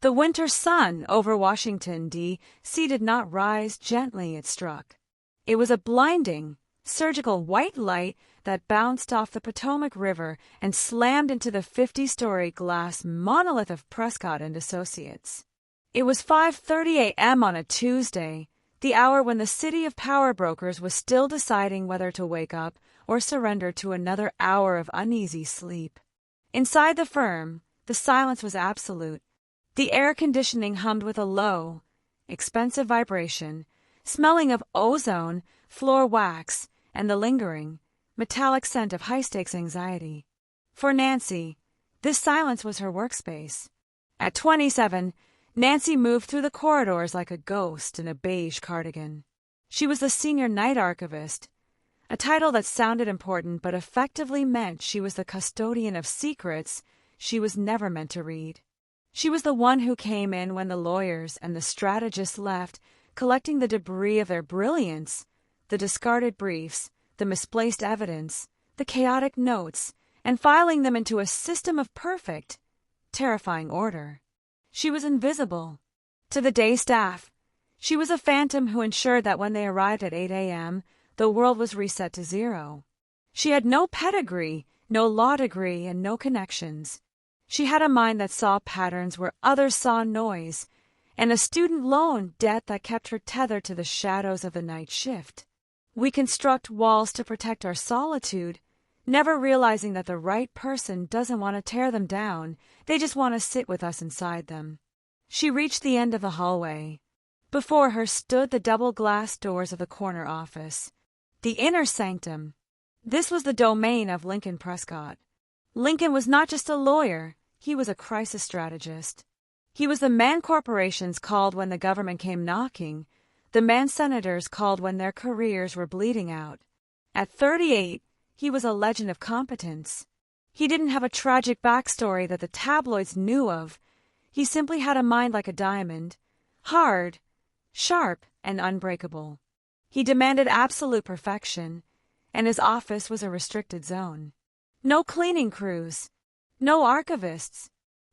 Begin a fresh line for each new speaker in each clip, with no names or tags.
The winter sun over Washington, D.C. did not rise gently, it struck. It was a blinding, surgical white light that bounced off the Potomac River and slammed into the 50-story glass monolith of Prescott Associates. It was 5:30 a.m. on a Tuesday, the hour when the city of power brokers was still deciding whether to wake up or surrender to another hour of uneasy sleep. Inside the firm, the silence was absolute. The air conditioning hummed with a low, expensive vibration, smelling of ozone, floor wax, and the lingering, metallic scent of high-stakes anxiety. For Nancy, this silence was her workspace. At 27, Nancy moved through the corridors like a ghost in a beige cardigan. She was the senior night archivist, a title that sounded important but effectively meant she was the custodian of secrets she was never meant to read. She was the one who came in when the lawyers and the strategists left, collecting the debris of their brilliance, the discarded briefs, the misplaced evidence, the chaotic notes, and filing them into a system of perfect, terrifying order. She was invisible. To the day staff, she was a phantom who ensured that when they arrived at 8 a.m., the world was reset to zero. She had no pedigree, no law degree, and no connections. She had a mind that saw patterns where others saw noise, and a student loan debt that kept her tethered to the shadows of the night shift. We construct walls to protect our solitude, never realizing that the right person doesn't want to tear them down, they just want to sit with us inside them. She reached the end of the hallway. Before her stood the double glass doors of the corner office. The inner sanctum. This was the domain of Lincoln Prescott. Lincoln was not just a lawyer, he was a crisis strategist. He was the man corporations called when the government came knocking, the man senators called when their careers were bleeding out. At 38, he was a legend of competence. He didn't have a tragic backstory that the tabloids knew of. He simply had a mind like a diamond, hard, sharp, and unbreakable. He demanded absolute perfection, and his office was a restricted zone. No cleaning crews, no archivists,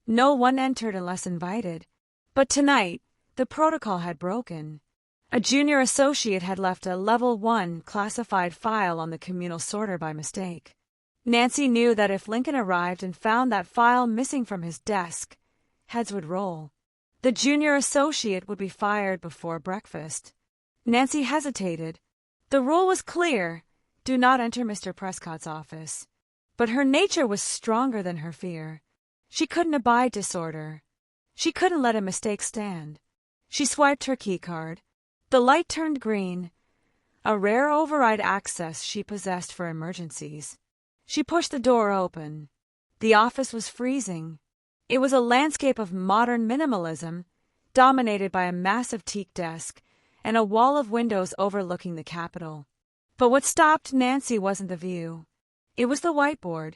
no one entered unless invited. But tonight, the protocol had broken. A junior associate had left a Level 1 classified file on the communal sorter by mistake. Nancy knew that if Lincoln arrived and found that file missing from his desk, heads would roll. The junior associate would be fired before breakfast. Nancy hesitated. The rule was clear: do not enter Mr. Prescott's office. But her nature was stronger than her fear. She couldn't abide disorder. She couldn't let a mistake stand. She swiped her keycard. The light turned green, a rare override access she possessed for emergencies. She pushed the door open. The office was freezing. It was a landscape of modern minimalism, dominated by a massive teak desk and a wall of windows overlooking the Capitol. But what stopped Nancy wasn't the view. It was the whiteboard.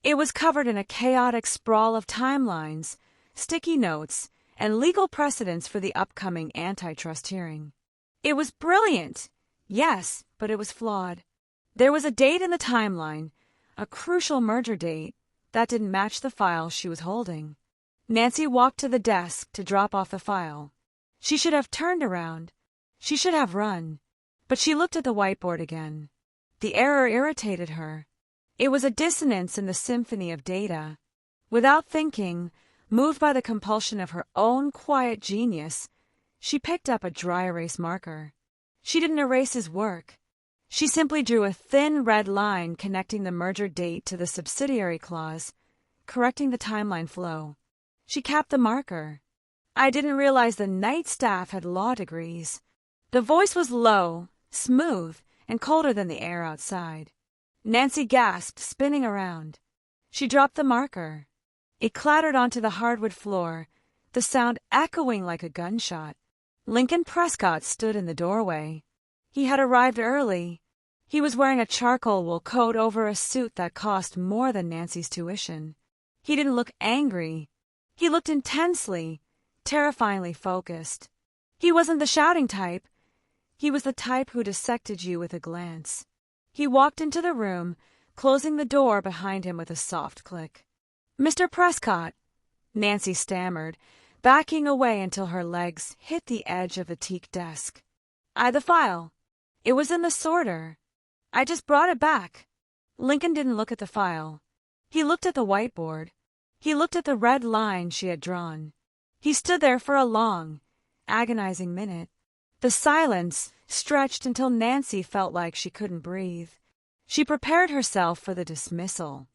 It was covered in a chaotic sprawl of timelines, sticky notes, and legal precedents for the upcoming antitrust hearing. It was brilliant, yes, but it was flawed. There was a date in the timeline, a crucial merger date, that didn't match the file she was holding. Nancy walked to the desk to drop off the file. She should have turned around. She should have run. But she looked at the whiteboard again. The error irritated her. It was a dissonance in the symphony of data. Without thinking, moved by the compulsion of her own quiet genius, she picked up a dry erase marker. She didn't erase his work. She simply drew a thin red line connecting the merger date to the subsidiary clause, correcting the timeline flow. She capped the marker. I didn't realize the night staff had law degrees. The voice was low, smooth, and colder than the air outside. Nancy gasped, spinning around. She dropped the marker. It clattered onto the hardwood floor, the sound echoing like a gunshot. Lincoln Prescott stood in the doorway. He had arrived early. He was wearing a charcoal wool coat over a suit that cost more than Nancy's tuition. He didn't look angry. He looked intensely, terrifyingly focused. He wasn't the shouting type. He was the type who dissected you with a glance. He walked into the room, closing the door behind him with a soft click. "Mr. Prescott," Nancy stammered, backing away until her legs hit the edge of the teak desk. The file. It was in the sorter. I just brought it back." Lincoln didn't look at the file. He looked at the whiteboard. He looked at the red line she had drawn. He stood there for a long, agonizing minute. The silence stretched until Nancy felt like she couldn't breathe. She prepared herself for the dismissal.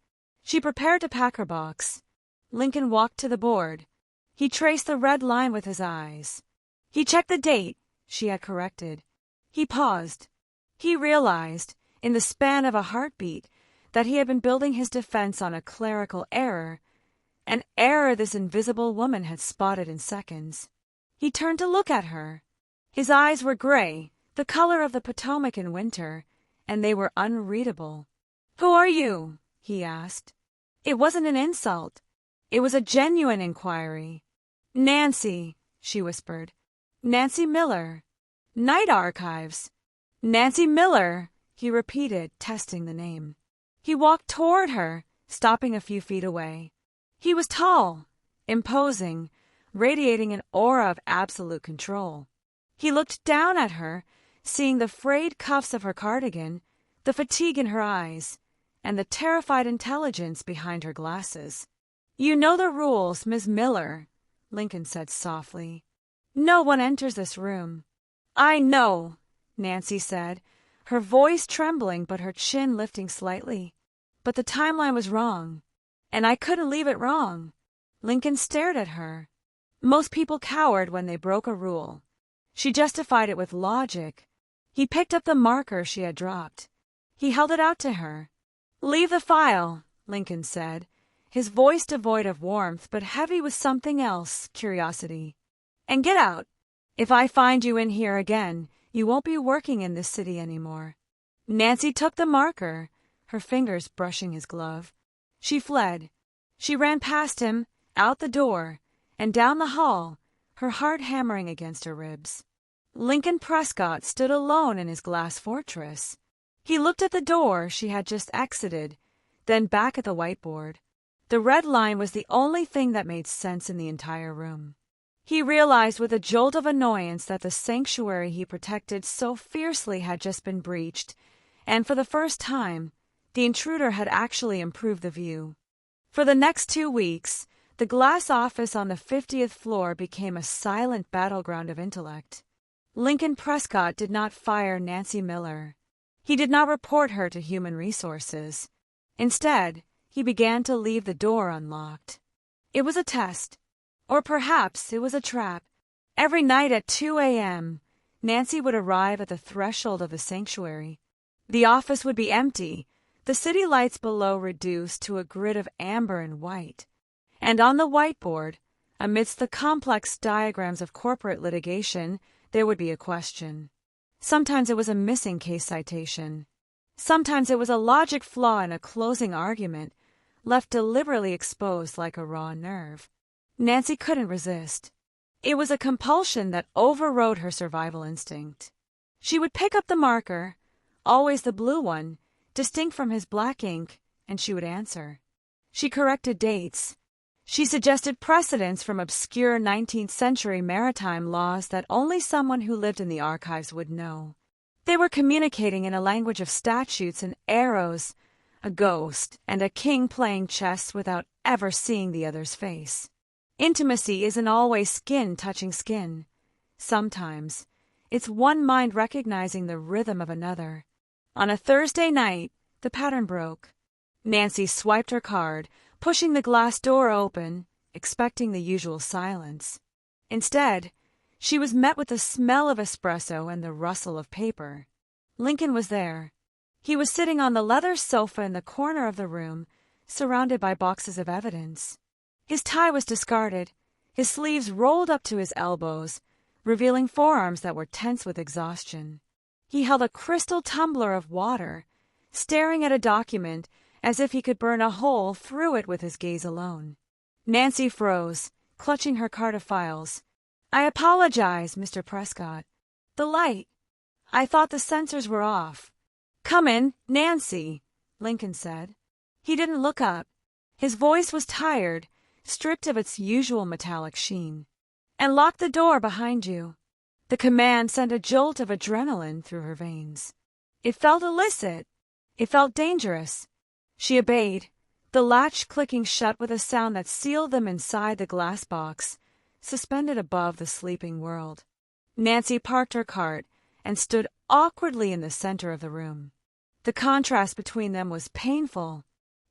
She prepared to pack her box. Lincoln walked to the board. He traced the red line with his eyes. He checked the date she had corrected. He paused. He realized, in the span of a heartbeat, that he had been building his defense on a clerical error, an error this invisible woman had spotted in seconds. He turned to look at her. His eyes were gray, the color of the Potomac in winter, and they were unreadable. "Who are you?" he asked. It wasn't an insult. It was a genuine inquiry. "Nancy," she whispered. "Nancy Miller. Night Archives." "Nancy Miller," he repeated, testing the name. He walked toward her, stopping a few feet away. He was tall, imposing, radiating an aura of absolute control. He looked down at her, seeing the frayed cuffs of her cardigan, the fatigue in her eyes, and the terrified intelligence behind her glasses. "You know the rules, Miss Miller," Lincoln said softly. "No one enters this room." "I know," Nancy said, her voice trembling but her chin lifting slightly. "But the timeline was wrong, and I couldn't leave it wrong." Lincoln stared at her. Most people cowered when they broke a rule. She justified it with logic. He picked up the marker she had dropped. He held it out to her. "Leave the file," Lincoln said, his voice devoid of warmth but heavy with something else, curiosity. "And get out. If I find you in here again, you won't be working in this city anymore." Nancy took the marker, her fingers brushing his glove. She fled. She ran past him, out the door, and down the hall, her heart hammering against her ribs. Lincoln Prescott stood alone in his glass fortress. He looked at the door she had just exited, then back at the whiteboard. The red line was the only thing that made sense in the entire room. He realized with a jolt of annoyance that the sanctuary he protected so fiercely had just been breached, and for the first time, the intruder had actually improved the view. For the next 2 weeks, the glass office on the 50th floor became a silent battleground of intellect. Lincoln Prescott did not fire Nancy Miller. He did not report her to Human Resources. Instead, he began to leave the door unlocked. It was a test. Or perhaps it was a trap. Every night at 2 a.m., Nancy would arrive at the threshold of the sanctuary. The office would be empty, the city lights below reduced to a grid of amber and white. And on the whiteboard, amidst the complex diagrams of corporate litigation, there would be a question. Sometimes it was a missing case citation. Sometimes it was a logic flaw in a closing argument, left deliberately exposed like a raw nerve. Nancy couldn't resist. It was a compulsion that overrode her survival instinct. She would pick up the marker, always the blue one, distinct from his black ink, and she would answer. She corrected dates. She suggested precedents from obscure 19th century maritime laws that only someone who lived in the archives would know. They were communicating in a language of statutes and arrows, a ghost and a king playing chess without ever seeing the other's face. Intimacy isn't always skin touching skin. Sometimes, it's one mind recognizing the rhythm of another. On a Thursday night, the pattern broke. Nancy swiped her card, pushing the glass door open, expecting the usual silence. Instead, she was met with the smell of espresso and the rustle of paper. Lincoln was there. He was sitting on the leather sofa in the corner of the room, surrounded by boxes of evidence. His tie was discarded, his sleeves rolled up to his elbows, revealing forearms that were tense with exhaustion. He held a crystal tumbler of water, staring at a document as if he could burn a hole through it with his gaze alone. Nancy froze, clutching her cart of files. "I apologize, Mr. Prescott. The light. I thought the sensors were off." "Come in, Nancy," Lincoln said. He didn't look up. His voice was tired, stripped of its usual metallic sheen. and lock the door behind you." The command sent a jolt of adrenaline through her veins. It felt illicit. It felt dangerous. She obeyed, the latch clicking shut with a sound that sealed them inside the glass box, suspended above the sleeping world. Nancy parked her cart and stood awkwardly in the center of the room. The contrast between them was painful.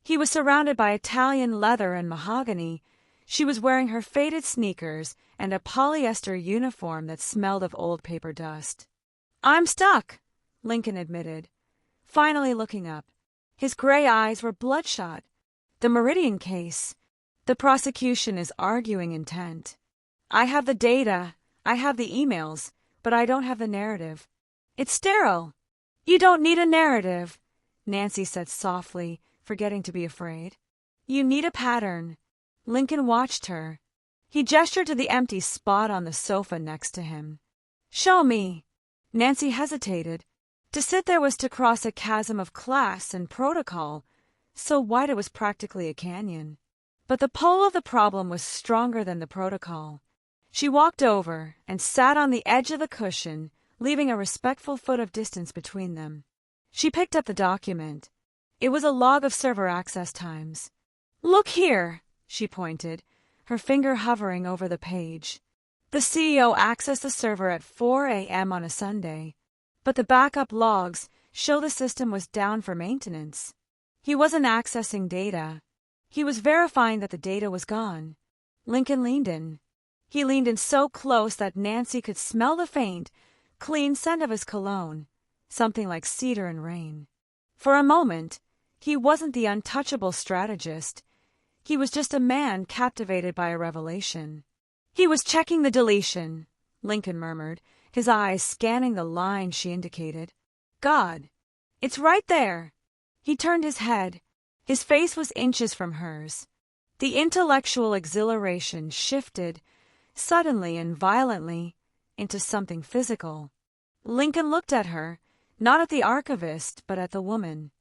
He was surrounded by Italian leather and mahogany. She was wearing her faded sneakers and a polyester uniform that smelled of old paper dust. "I'm stuck," Lincoln admitted, finally looking up. His gray eyes were bloodshot. "The Meridian case. The prosecution is arguing intent. I have the data, I have the emails, but I don't have the narrative. It's sterile." "You don't need a narrative," Nancy said softly, forgetting to be afraid. "You need a pattern." Lincoln watched her. He gestured to the empty spot on the sofa next to him. "Show me." Nancy hesitated. To sit there was to cross a chasm of class and protocol, so wide it was practically a canyon. But the pull of the problem was stronger than the protocol. She walked over and sat on the edge of the cushion, leaving a respectful foot of distance between them. She picked up the document. It was a log of server access times. "Look here," she pointed, her finger hovering over the page. The CEO accessed the server at 4 a.m. on a Sunday, but the backup logs show the system was down for maintenance. He wasn't accessing data. He was verifying that the data was gone. Lincoln leaned in. He leaned in so close that Nancy could smell the faint, clean scent of his cologne, something like cedar and rain. For a moment, he wasn't the untouchable strategist. He was just a man captivated by a revelation. "He was checking the deletion," Lincoln murmured, his eyes scanning the line she indicated. "God, it's right there." He turned his head. His face was inches from hers. The intellectual exhilaration shifted, suddenly and violently, into something physical. Lincoln looked at her, not at the archivist, but at the woman.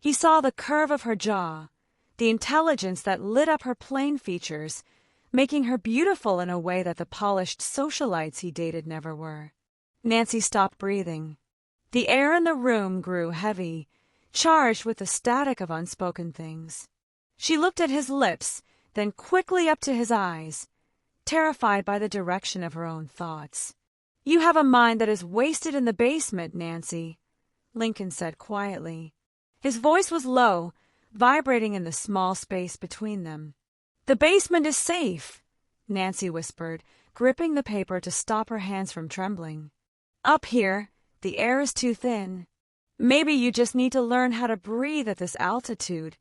He saw the curve of her jaw, the intelligence that lit up her plain features, making her beautiful in a way that the polished socialites he dated never were. Nancy stopped breathing. The air in the room grew heavy, charged with the static of unspoken things. She looked at his lips, then quickly up to his eyes, terrified by the direction of her own thoughts. "You have a mind that is wasted in the basement, Nancy," Lincoln said quietly. His voice was low, vibrating in the small space between them. "The basement is safe," Nancy whispered, gripping the paper to stop her hands from trembling. "Up here, the air is too thin. Maybe you just need to learn how to breathe at this altitude,"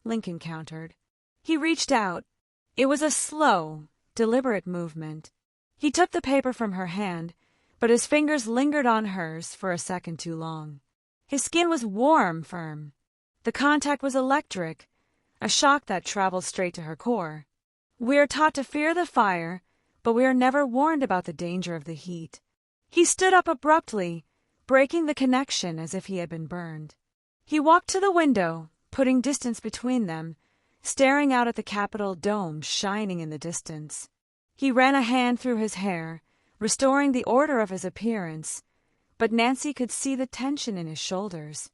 Lincoln countered. He reached out. It was a slow, deliberate movement. He took the paper from her hand, but his fingers lingered on hers for a second too long. His skin was warm, firm. The contact was electric, a shock that traveled straight to her core. We are taught to fear the fire, but we are never warned about the danger of the heat. He stood up abruptly, breaking the connection as if he had been burned. He walked to the window, putting distance between them, staring out at the Capitol dome shining in the distance. He ran a hand through his hair, restoring the order of his appearance, but Nancy could see the tension in his shoulders.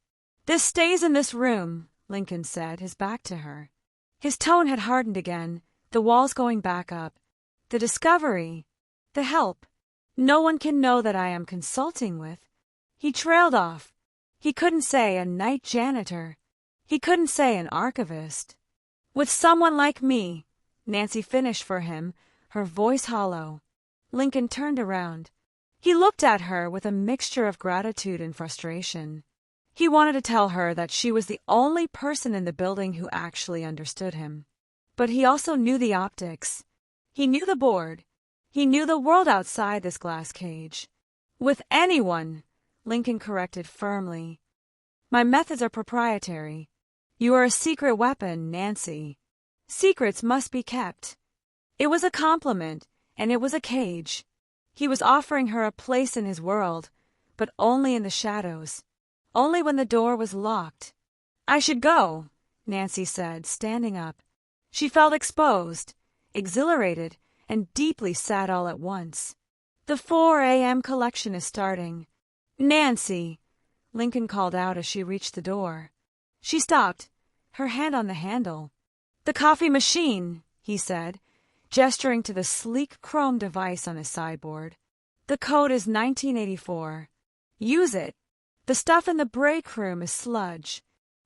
"This stays in this room," Lincoln said, his back to her. His tone had hardened again, the walls going back up. "The discovery, the help. No one can know that I am consulting with." He trailed off. He couldn't say a night janitor. He couldn't say an archivist. "With someone like me," Nancy finished for him, her voice hollow. Lincoln turned around. He looked at her with a mixture of gratitude and frustration. He wanted to tell her that she was the only person in the building who actually understood him. But he also knew the optics. He knew the board. He knew the world outside this glass cage. "With anyone," Lincoln corrected firmly. "My methods are proprietary. You are a secret weapon, Nancy. Secrets must be kept." It was a compliment, and it was a cage. He was offering her a place in his world, but only in the shadows, only when the door was locked. "I should go," Nancy said, standing up. She felt exposed, exhilarated, and deeply sad all at once. The 4 a.m. collection is starting. Nancy, Lincoln called out as she reached the door. She stopped, her hand on the handle. The coffee machine, he said, gesturing to the sleek chrome device on his sideboard. The code is 1984. Use it. The stuff in the break room is sludge.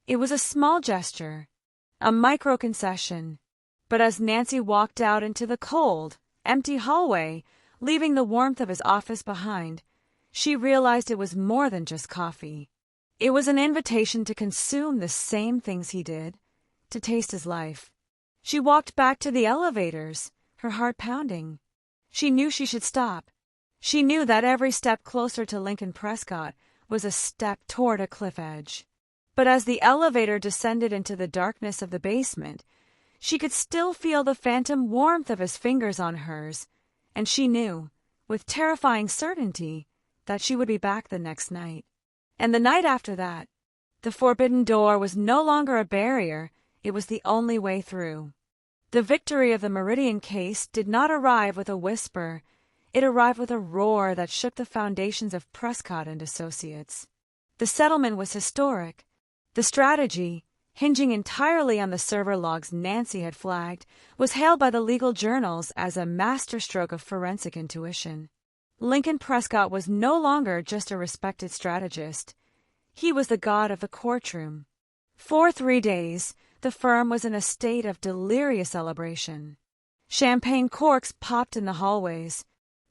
It was a small gesture, a micro-concession. But as Nancy walked out into the cold, empty hallway, leaving the warmth of his office behind, she realized it was more than just coffee. It was an invitation to consume the same things he did, to taste his life. She walked back to the elevators, her heart pounding. She knew she should stop. She knew that every step closer to Lincoln Prescott was a step toward a cliff edge. But as the elevator descended into the darkness of the basement, she could still feel the phantom warmth of his fingers on hers, and she knew, with terrifying certainty, that she would be back the next night. And the night after that. The forbidden door was no longer a barrier, it was the only way through. The victory of the Meridian case did not arrive with a whisper, it arrived with a roar that shook the foundations of Prescott and Associates. The settlement was historic. The strategy, hinging entirely on the server logs Nancy had flagged, was hailed by the legal journals as a masterstroke of forensic intuition. Lincoln Prescott was no longer just a respected strategist. He was the god of the courtroom. For 3 days, the firm was in a state of delirious celebration. Champagne corks popped in the hallways.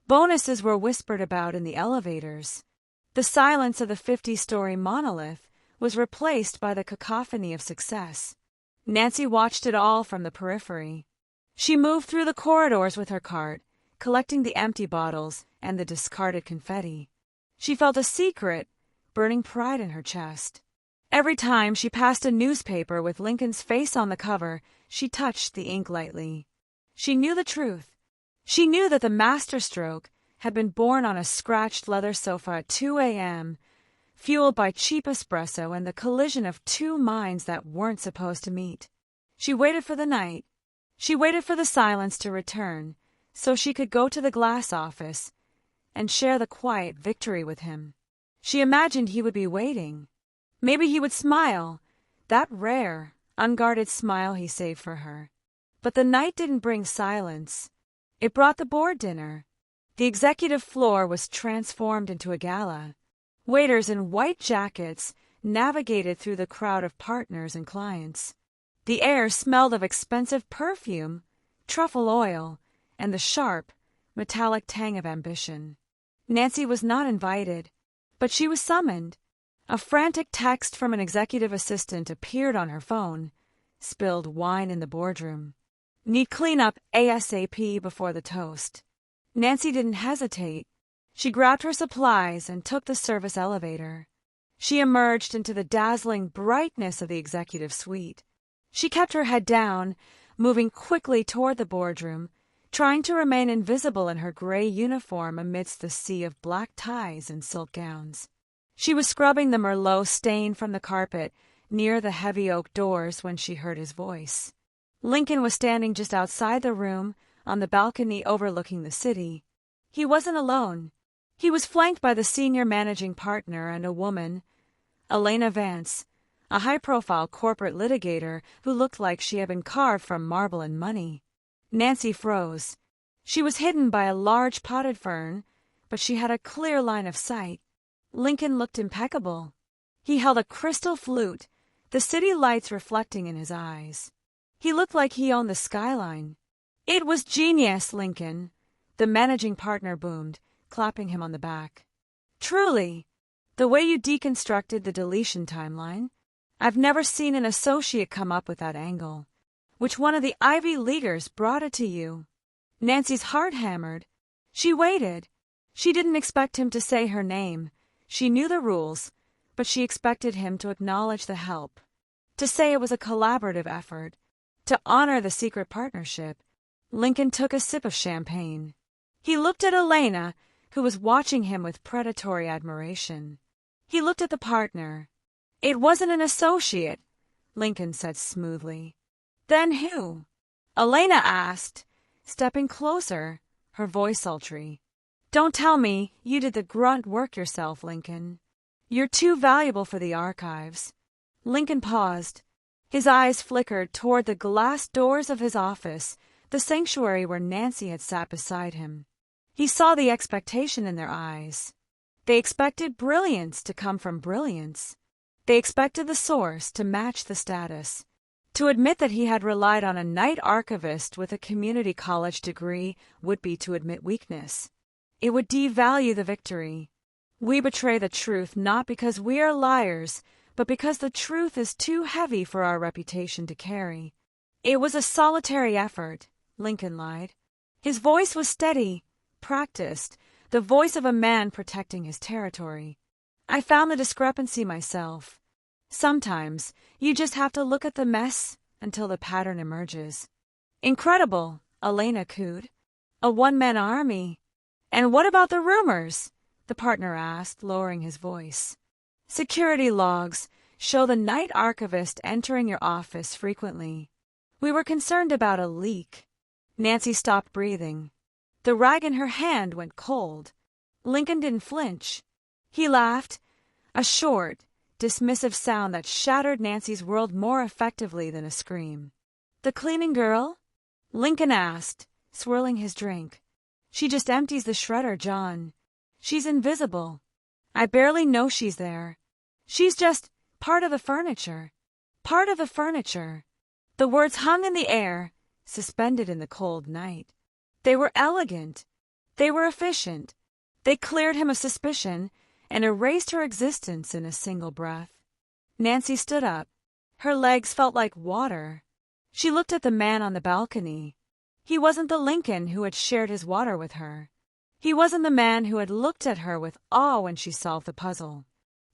Bonuses were whispered about in the elevators. The silence of the 50-story monolith was replaced by the cacophony of success. Nancy watched it all from the periphery. She moved through the corridors with her cart, collecting the empty bottles and the discarded confetti. She felt a secret, burning pride in her chest. Every time she passed a newspaper with Lincoln's face on the cover, she touched the ink lightly. She knew the truth. She knew that the masterstroke had been born on a scratched leather sofa at 2 a.m., fueled by cheap espresso and the collision of two minds that weren't supposed to meet. She waited for the night. She waited for the silence to return, so she could go to the glass office and share the quiet victory with him. She imagined he would be waiting. Maybe he would smile, that rare, unguarded smile he saved for her. But the night didn't bring silence. It brought the board dinner. The executive floor was transformed into a gala. Waiters in white jackets navigated through the crowd of partners and clients. The air smelled of expensive perfume, truffle oil, and the sharp, metallic tang of ambition. Nancy was not invited, but she was summoned. A frantic text from an executive assistant appeared on her phone. Spilled wine in the boardroom. Need cleanup ASAP before the toast. Nancy didn't hesitate. She grabbed her supplies and took the service elevator. She emerged into the dazzling brightness of the executive suite. She kept her head down, moving quickly toward the boardroom, trying to remain invisible in her gray uniform amidst the sea of black ties and silk gowns. She was scrubbing the Merlot stain from the carpet near the heavy oak doors when she heard his voice. Lincoln was standing just outside the room, on the balcony overlooking the city. He wasn't alone. He was flanked by the senior managing partner and a woman, Elena Vance, a high-profile corporate litigator who looked like she had been carved from marble and money. Nancy froze. She was hidden by a large potted fern, but she had a clear line of sight. Lincoln looked impeccable. He held a crystal flute, the city lights reflecting in his eyes. He looked like he owned the skyline. "It was genius, Lincoln," the managing partner boomed, clapping him on the back. "Truly, the way you deconstructed the deletion timeline. I've never seen an associate come up with that angle. Which one of the Ivy Leaguers brought it to you?" Nancy's heart hammered. She waited. She didn't expect him to say her name. She knew the rules, but she expected him to acknowledge the help, to say it was a collaborative effort, to honor the secret partnership. Lincoln took a sip of champagne. He looked at Elena, who was watching him with predatory admiration. He looked at the partner. "It wasn't an associate," Lincoln said smoothly. "Then who?" Elena asked, stepping closer, her voice sultry. "Don't tell me you did the grunt work yourself, Lincoln. You're too valuable for the archives." Lincoln paused. His eyes flickered toward the glass doors of his office, the sanctuary where Nancy had sat beside him. He saw the expectation in their eyes. They expected brilliance to come from brilliance. They expected the source to match the status. To admit that he had relied on a night archivist with a community college degree would be to admit weakness. It would devalue the victory. We betray the truth not because we are liars, but because the truth is too heavy for our reputation to carry. It was a solitary effort, Lincoln lied. His voice was steady, practiced, the voice of a man protecting his territory. "I found the discrepancy myself. Sometimes you just have to look at the mess until the pattern emerges." "Incredible," Elena cooed. "A one-man army." "And what about the rumors?" the partner asked, lowering his voice. "Security logs show the night archivist entering your office frequently. We were concerned about a leak." Nancy stopped breathing. The rag in her hand went cold. Lincoln didn't flinch. He laughed, a short, dismissive sound that shattered Nancy's world more effectively than a scream. "The cleaning girl?" Lincoln asked, swirling his drink. "She just empties the shredder, John. She's invisible. I barely know she's there. She's just part of the furniture. Part of the furniture." The words hung in the air, suspended in the cold night. They were elegant. They were efficient. They cleared him of suspicion and erased her existence in a single breath. Nancy stood up. Her legs felt like water. She looked at the man on the balcony. He wasn't the Lincoln who had shared his water with her. He wasn't the man who had looked at her with awe when she solved the puzzle.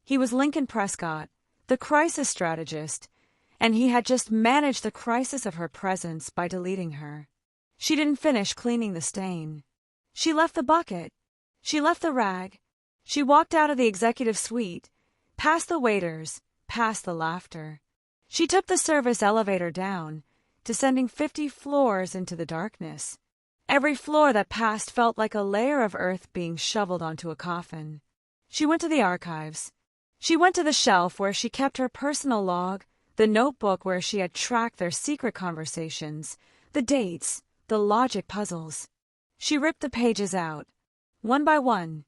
He was Lincoln Prescott, the crisis strategist, and he had just managed the crisis of her presence by deleting her. She didn't finish cleaning the stain. She left the bucket. She left the rag. She walked out of the executive suite, past the waiters, past the laughter. She took the service elevator down, descending 50 floors into the darkness. Every floor that passed felt like a layer of earth being shoveled onto a coffin. She went to the archives. She went to the shelf where she kept her personal log, the notebook where she had tracked their secret conversations, the dates, the logic puzzles. She ripped the pages out, one by one.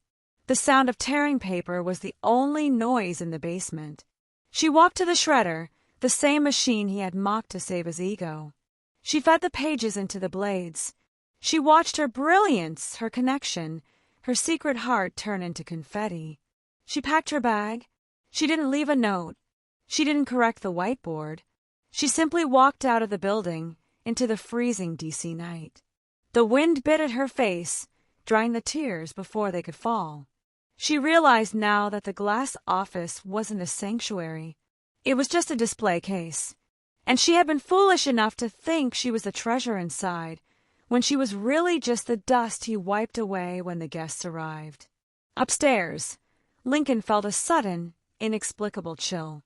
The sound of tearing paper was the only noise in the basement. She walked to the shredder, the same machine he had mocked to save his ego. She fed the pages into the blades. She watched her brilliance, her connection, her secret heart turn into confetti. She packed her bag. She didn't leave a note. She didn't correct the whiteboard. She simply walked out of the building into the freezing DC night. The wind bit at her face, drying the tears before they could fall. She realized now that the glass office wasn't a sanctuary. It was just a display case. And she had been foolish enough to think she was the treasure inside, when she was really just the dust he wiped away when the guests arrived. Upstairs, Lincoln felt a sudden, inexplicable chill.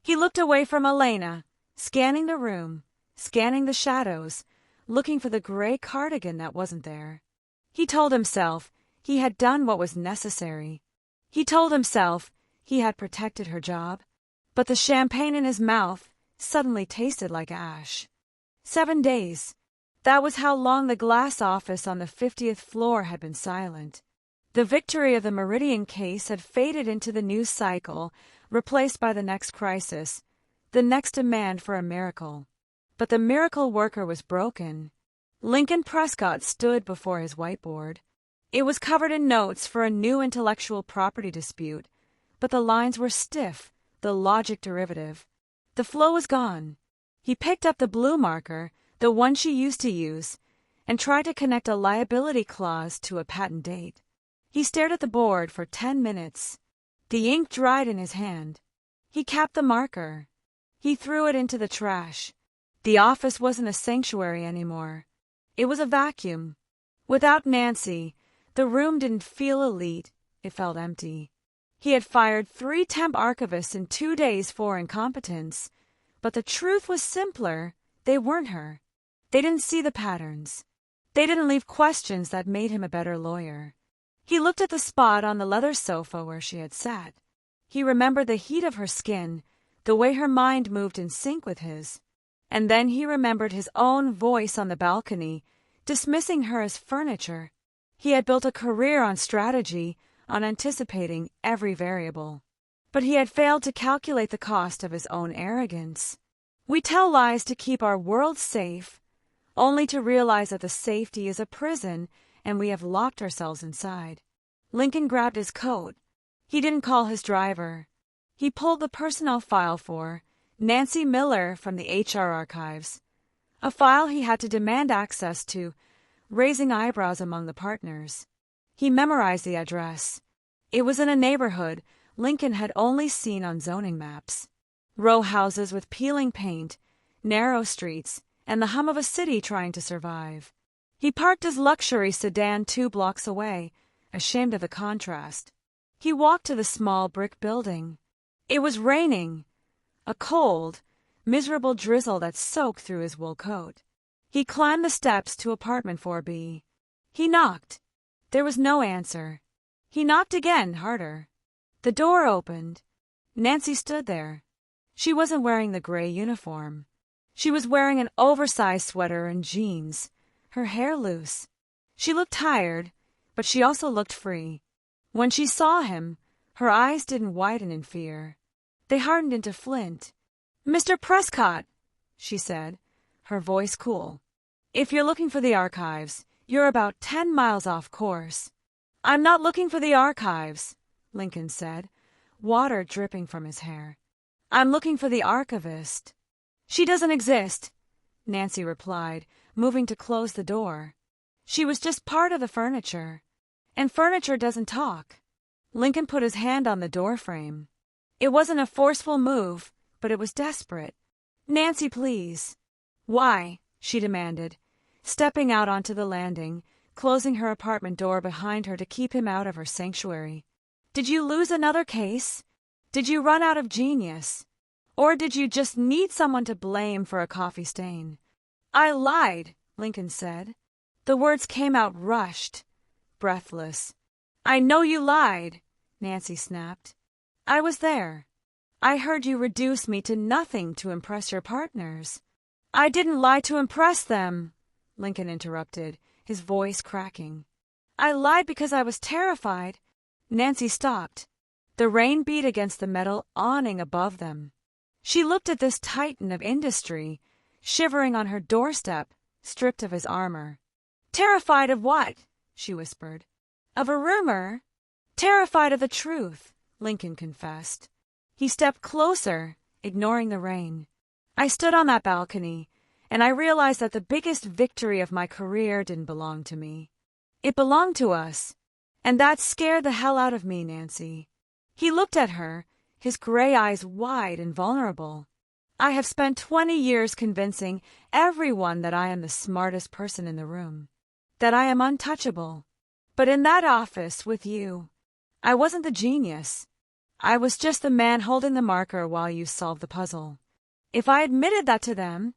He looked away from Elena, scanning the room, scanning the shadows, looking for the gray cardigan that wasn't there. He told himself he had done what was necessary. He told himself he had protected her job, but the champagne in his mouth suddenly tasted like ash. 7 days. That was how long the glass office on the 50th floor had been silent. The victory of the Meridian case had faded into the news cycle, replaced by the next crisis, the next demand for a miracle. But the miracle worker was broken. Lincoln Prescott stood before his whiteboard. It was covered in notes for a new intellectual property dispute, but the lines were stiff, the logic derivative. The flow was gone. He picked up the blue marker, the one she used to use, and tried to connect a liability clause to a patent date. He stared at the board for 10 minutes. The ink dried in his hand. He capped the marker. He threw it into the trash. The office wasn't a sanctuary anymore. It was a vacuum. Without Nancy, the room didn't feel elite. It felt empty. He had fired 3 temp archivists in 2 days for incompetence. But the truth was simpler. They weren't her. They didn't see the patterns. They didn't leave questions that made him a better lawyer. He looked at the spot on the leather sofa where she had sat. He remembered the heat of her skin, the way her mind moved in sync with his. And then he remembered his own voice on the balcony, dismissing her as furniture. He had built a career on strategy, on anticipating every variable. But he had failed to calculate the cost of his own arrogance. We tell lies to keep our world safe, only to realize that the safety is a prison and we have locked ourselves inside. Lincoln grabbed his coat. He didn't call his driver. He pulled the personnel file for Nancy Miller from the HR archives, a file he had to demand access to, raising eyebrows among the partners. He memorized the address. It was in a neighborhood Lincoln had only seen on zoning maps. Row houses with peeling paint, narrow streets, and the hum of a city trying to survive. He parked his luxury sedan 2 blocks away, ashamed of the contrast. He walked to the small brick building. It was raining, a cold, miserable drizzle that soaked through his wool coat. He climbed the steps to apartment 4B. He knocked. There was no answer. He knocked again, harder. The door opened. Nancy stood there. She wasn't wearing the gray uniform. She was wearing an oversized sweater and jeans, her hair loose. She looked tired, but she also looked free. When she saw him, her eyes didn't widen in fear. They hardened into flint. "Mr. Prescott," she said, her voice cool. "If you're looking for the archives, you're about 10 miles off course." "I'm not looking for the archives," Lincoln said, water dripping from his hair. "I'm looking for the archivist." "She doesn't exist," Nancy replied, moving to close the door. "She was just part of the furniture. And furniture doesn't talk." Lincoln put his hand on the door frame. It wasn't a forceful move, but it was desperate. "Nancy, please." "Why?" she demanded, stepping out onto the landing, closing her apartment door behind her to keep him out of her sanctuary. "Did you lose another case? Did you run out of genius? Or did you just need someone to blame for a coffee stain?" "I lied," Lincoln said. The words came out rushed, breathless. "I know you lied," Nancy snapped. "I was there. I heard you reduce me to nothing to impress your partners." "I didn't lie to impress them," Lincoln interrupted, his voice cracking. "I lied because I was terrified." Nancy stopped. The rain beat against the metal awning above them. She looked at this titan of industry, shivering on her doorstep, stripped of his armor. "Terrified of what?" she whispered. "Of a rumor?" "Terrified of the truth," Lincoln confessed. He stepped closer, ignoring the rain. "I stood on that balcony, and I realized that the biggest victory of my career didn't belong to me. It belonged to us. And that scared the hell out of me, Nancy." He looked at her, his gray eyes wide and vulnerable. "I have spent 20 years convincing everyone that I am the smartest person in the room, that I am untouchable. But in that office with you, I wasn't the genius. I was just the man holding the marker while you solved the puzzle. If I admitted that to them,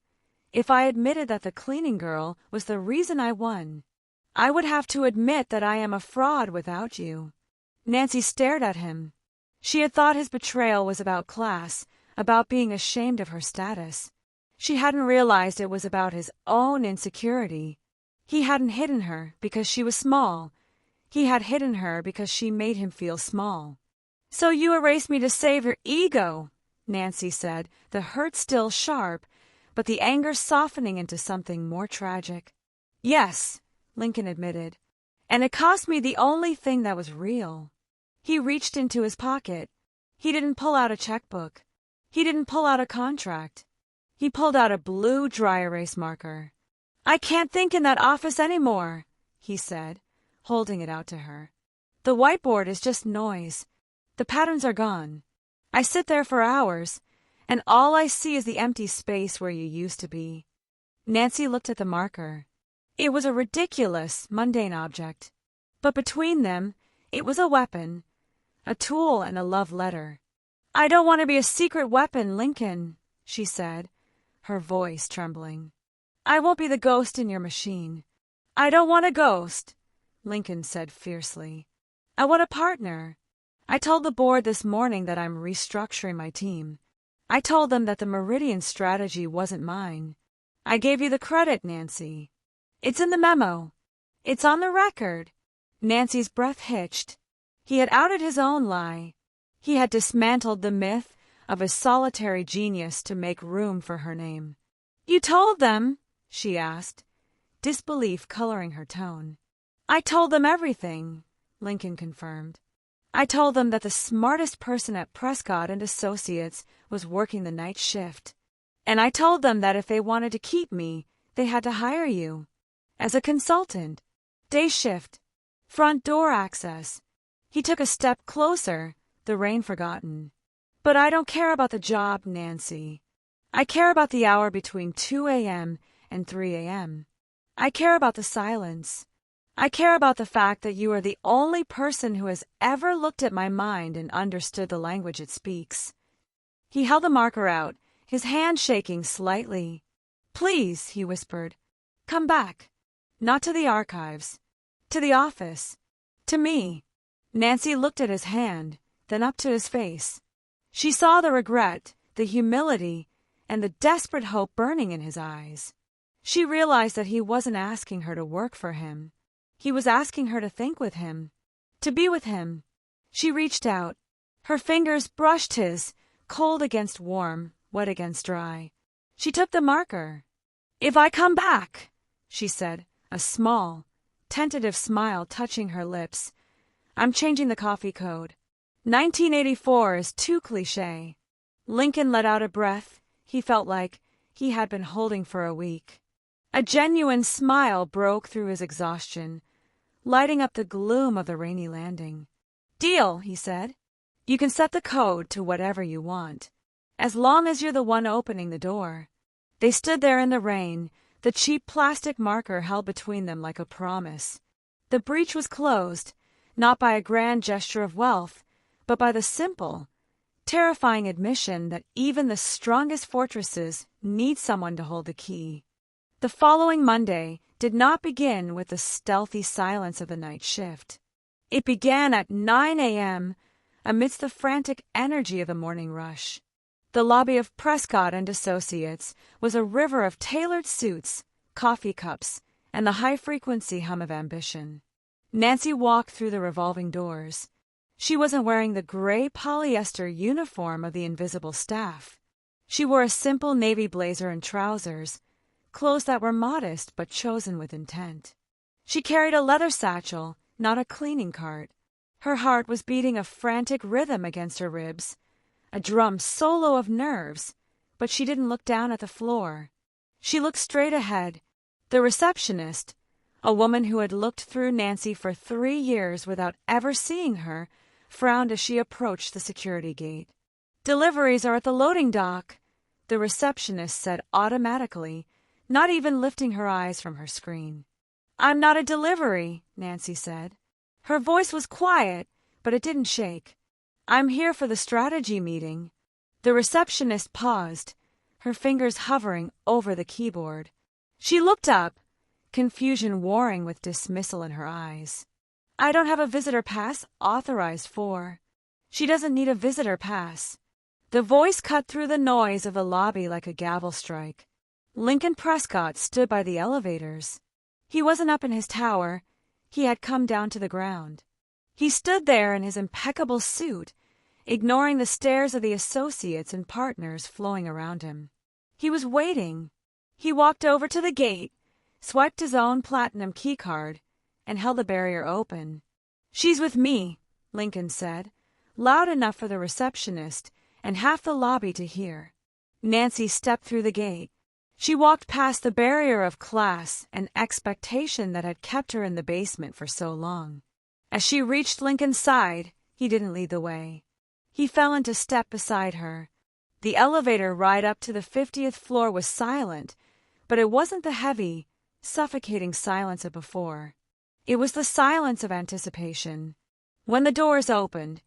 if I admitted that the cleaning girl was the reason I won, I would have to admit that I am a fraud without you." Nancy stared at him. She had thought his betrayal was about class, about being ashamed of her status. She hadn't realized it was about his own insecurity. He hadn't hidden her because she was small. He had hidden her because she made him feel small. "So you erased me to save your ego," Nancy said, the hurt still sharp, but the anger softening into something more tragic. "Yes," Lincoln admitted, "and it cost me the only thing that was real." He reached into his pocket. He didn't pull out a checkbook. He didn't pull out a contract. He pulled out a blue dry erase marker. "I can't think in that office anymore," he said, holding it out to her. "The whiteboard is just noise. The patterns are gone. I sit there for hours, and all I see is the empty space where you used to be." Nancy looked at the marker. It was a ridiculous, mundane object. But between them, it was a weapon, a tool and a love letter. "I don't want to be a secret weapon, Lincoln," she said, her voice trembling. "I won't be the ghost in your machine. I don't want a ghost, Lincoln said fiercely. I want a partner. I told the board this morning that I'm restructuring my team. I told them that the Meridian strategy wasn't mine. I gave you the credit, Nancy. It's in the memo. It's on the record. Nancy's breath hitched. He had outed his own lie. He had dismantled the myth of a solitary genius to make room for her name. You told them? She asked, disbelief coloring her tone. I told them everything, Lincoln confirmed. I told them that the smartest person at Prescott Associates was working the night shift. And I told them that if they wanted to keep me, they had to hire you. As a consultant. Day shift. Front door access. He took a step closer, the rain forgotten. But I don't care about the job, Nancy. I care about the hour between 2 a.m. and 3 a.m. I care about the silence. I care about the fact that you are the only person who has ever looked at my mind and understood the language it speaks. He held the marker out, his hand shaking slightly. Please, he whispered, come back. Not to the archives. To the office. To me. Nancy looked at his hand, then up to his face. She saw the regret, the humility, and the desperate hope burning in his eyes. She realized that he wasn't asking her to work for him. He was asking her to think with him, to be with him. She reached out. Her fingers brushed his, cold against warm, wet against dry. She took the marker. If I come back, she said, a small, tentative smile touching her lips. I'm changing the coffee code. 1984 is too cliché. Lincoln let out a breath he felt like he had been holding for a week. A genuine smile broke through his exhaustion, lighting up the gloom of the rainy landing. Deal, he said. You can set the code to whatever you want, as long as you're the one opening the door. They stood there in the rain, the cheap plastic marker held between them like a promise. The breach was closed, not by a grand gesture of wealth, but by the simple, terrifying admission that even the strongest fortresses need someone to hold the key. The following Monday did not begin with the stealthy silence of the night shift. It began at 9 a.m. amidst the frantic energy of the morning rush. The lobby of Prescott Associates was a river of tailored suits, coffee cups, and the high-frequency hum of ambition. Nancy walked through the revolving doors. She wasn't wearing the gray polyester uniform of the invisible staff. She wore a simple navy blazer and trousers, clothes that were modest but chosen with intent. She carried a leather satchel, not a cleaning cart. Her heart was beating a frantic rhythm against her ribs, a drum solo of nerves, but she didn't look down at the floor. She looked straight ahead. The receptionist, a woman who had looked through Nancy for 3 years without ever seeing her, frowned as she approached the security gate. Deliveries are at the loading dock, the receptionist said automatically, not even lifting her eyes from her screen. I'm not a delivery, Nancy said. Her voice was quiet, but it didn't shake. I'm here for the strategy meeting. The receptionist paused, her fingers hovering over the keyboard. She looked up, confusion warring with dismissal in her eyes. I don't have a visitor pass authorized for. She doesn't need a visitor pass. The voice cut through the noise of the lobby like a gavel strike. Lincoln Prescott stood by the elevators. He wasn't up in his tower. He had come down to the ground. He stood there in his impeccable suit, ignoring the stares of the associates and partners flowing around him. He was waiting. He walked over to the gate, swiped his own platinum keycard, and held the barrier open. She's with me, Lincoln said, loud enough for the receptionist and half the lobby to hear. Nancy stepped through the gate. She walked past the barrier of class and expectation that had kept her in the basement for so long. As she reached Lincoln's side, he didn't lead the way. He fell into step beside her. The elevator ride up to the 50th floor was silent, but it wasn't the heavy, suffocating silence of before. It was the silence of anticipation. When the doors opened,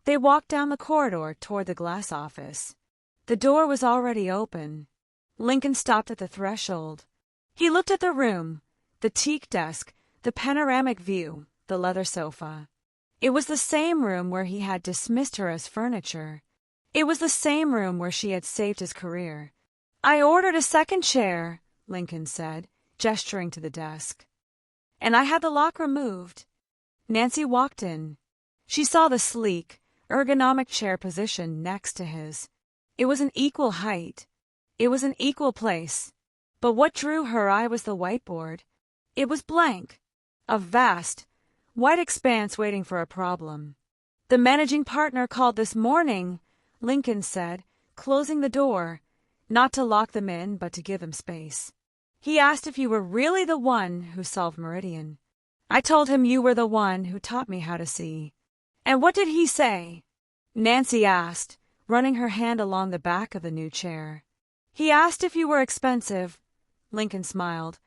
they walked down the corridor toward the glass office. The door was already open. Lincoln stopped at the threshold. He looked at the room, The teak desk, the panoramic view, the leather sofa. It was the same room where he had dismissed her as furniture. It was the same room where she had saved his career. "I ordered a second chair," Lincoln said, gesturing to the desk. "And I had the lock removed." Nancy walked in. She saw the sleek, ergonomic chair positioned next to his. It was an equal height. It was an equal place. But what drew her eye was the whiteboard. It was blank. A vast, white expanse waiting for a problem. "The managing partner called this morning," Lincoln said, closing the door, not to lock them in, but to give them space. "He asked if you were really the one who solved Meridian. I told him you were the one who taught me how to see." "And what did he say?" Nancy asked, running her hand along the back of the new chair. "He asked if you were expensive." Lincoln smiled,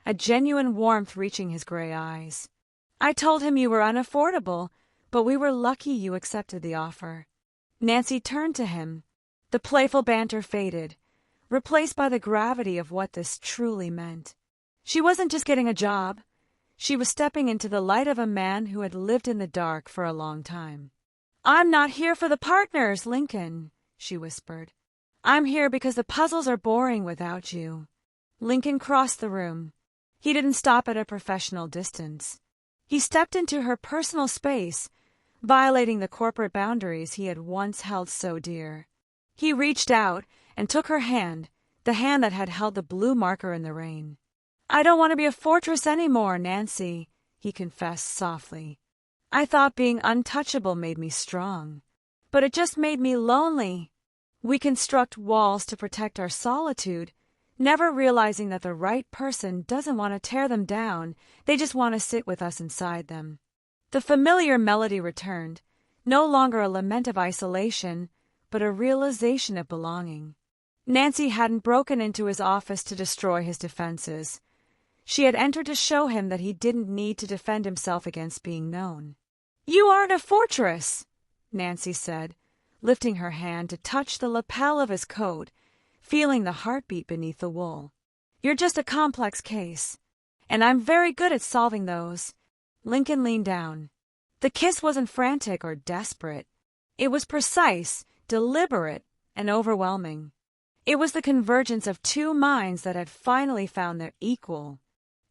a genuine warmth reaching his gray eyes. "I told him you were unaffordable, but we were lucky you accepted the offer." Nancy turned to him. The playful banter faded, replaced by the gravity of what this truly meant. She wasn't just getting a job. She was stepping into the light of a man who had lived in the dark for a long time. "I'm not here for the partners, Lincoln," she whispered. "I'm here because the puzzles are boring without you." Lincoln crossed the room. He didn't stop at a professional distance. He stepped into her personal space, violating the corporate boundaries he had once held so dear. He reached out and took her hand, the hand that had held the blue marker in the rain. "I don't want to be a fortress anymore, Nancy," he confessed softly. "I thought being untouchable made me strong, but it just made me lonely." We construct walls to protect our solitude, never realizing that the right person doesn't want to tear them down, they just want to sit with us inside them. The familiar melody returned, no longer a lament of isolation, but a realization of belonging. Nancy hadn't broken into his office to destroy his defenses. She had entered to show him that he didn't need to defend himself against being known. "You aren't a fortress," Nancy said, lifting her hand to touch the lapel of his coat, feeling the heartbeat beneath the wool. "You're just a complex case, and I'm very good at solving those." Lincoln leaned down. The kiss wasn't frantic or desperate. It was precise, deliberate, and overwhelming. It was the convergence of two minds that had finally found their equal.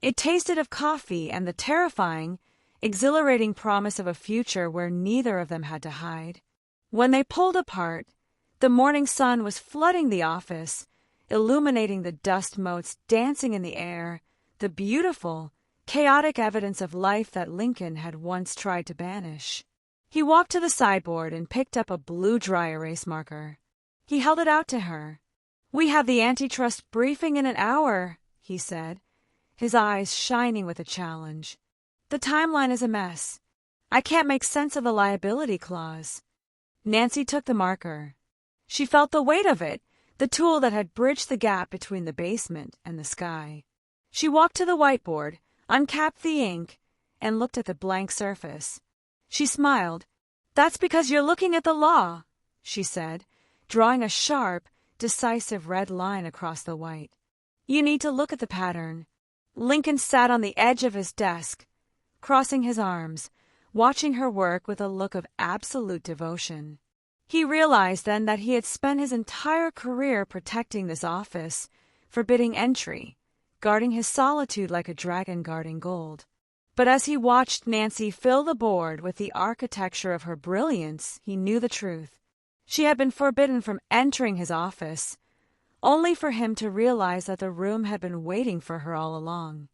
It tasted of coffee and the terrifying, exhilarating promise of a future where neither of them had to hide. When they pulled apart, the morning sun was flooding the office, illuminating the dust motes dancing in the air, the beautiful, chaotic evidence of life that Lincoln had once tried to banish. He walked to the sideboard and picked up a blue dry erase marker. He held it out to her. "We have the antitrust briefing in an hour," he said, his eyes shining with a challenge. "The timeline is a mess. I can't make sense of the liability clause." Nancy took the marker. She felt the weight of it, the tool that had bridged the gap between the basement and the sky. She walked to the whiteboard, uncapped the ink, and looked at the blank surface. She smiled. "That's because you're looking at the law," she said, drawing a sharp, decisive red line across the white. "You need to look at the pattern." Lincoln sat on the edge of his desk, crossing his arms, watching her work with a look of absolute devotion. He realized then that he had spent his entire career protecting this office, forbidding entry, guarding his solitude like a dragon guarding gold. But as he watched Nancy fill the board with the architecture of her brilliance, he knew the truth. She had been forbidden from entering his office, only for him to realize that the room had been waiting for her all along.